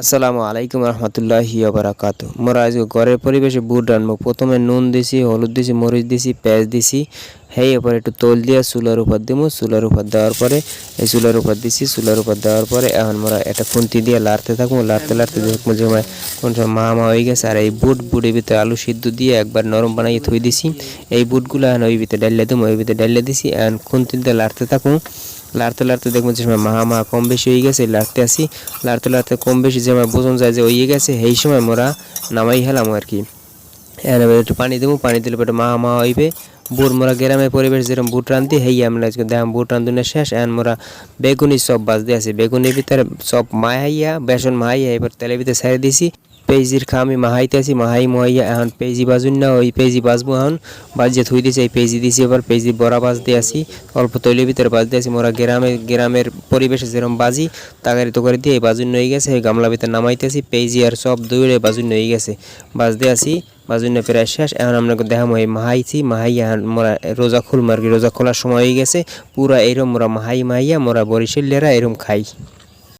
আসসালামু আলাইকুম রহমতুল্লাহি বারাকাতু। মোরা আজকে ঘরের পরিবেশে বুট রানবো। প্রথমে নুন দিছি, হলুদ দিছি, মরিচ দিছি, পেঁয়াজ দিছি। হেই এরপর একটু তোল দিয়া চুলার উপর দিমু। চুলার উপর দেওয়ার পরে এই চুলার উপর দিছি। চুলার উপর দেওয়ার পরে এখন মোরা একটা খুন্তি দিয়ে লাড়তে থাকবো। লাড়তে লাড়তে দেখবো যে কোন সময় মা হয়ে গেছে। আর এই বুটের ভিতরে আলু সিদ্ধ দিয়ে একবার নরম বানাইয়ে থুই দিছি। এই বুটগুলো এখন ওই ভিতরে ডালিয়ে দেবো। ওই ভিতরে ডালিয়ে দিছি। এখন খুন্তি দিয়ে লাড়তে থাকুন। লাড়তে লাড়তে দেখবো যে সময় মাহা কম বেশি হয়ে গেছে। লাড়তে আসি, লাড়তে লাড়তে কম বেশি যে আমার বোঝন যায় যে হয়ে গেছে, সেই সময় মোরা নামাই হেলাম আর কি। এবার একটু পানি দেবো। পানি দিলে পরে মাহা হইবে। বুট মোরা গ্রামের পরিবেশ যেরকম বুট রান্ধি হেই আমরা আজকে দেখাম। বুট রান্ধুনে শেষ। এখন মোরা বেগুনি সব বাজতে আসি। বেগুনির ভিতরে সব মাহাইয়া, বেসন মাহাইয়া এবার তেলের ভিতরে ছেড়ে দিছি। পেঁয়াজির খামি মাহাইতে আসি। মাহাইয়া এখন পেঁয়াজি বাজুন না, ওই পেঁয়াজি বাজবো। এখন বাজিয়ে থুই দিছি। এই পেঁয়াজি দিছি। এবার পেঁয়াজি বড়া বাজতে আসি। অল্প তৈলের ভিতরে বাজতে আসি। মোরা গ্রামের পরিবেশে যেরকম বাজি তাগারি তো করে দিয়ে এই বাজুন হয়ে গেছে। এই গামলা ভিতরে নামাইতে আসি। পেঁয়াজি আর সব দৌড়ে বাজুন হয়ে গেছে। বাজতে আসি। বাজুন প্রায় শেষ। এখন আমরা দেখাম এই মাহাইছি। মাহাইয়া মোরা রোজা খুলবো আর কি। রোজা খোলার সময় হয়ে গেছে। পুরা এরম মোরা মাহাইয়া মোরা বরিশালিয়ারা এরম খাই।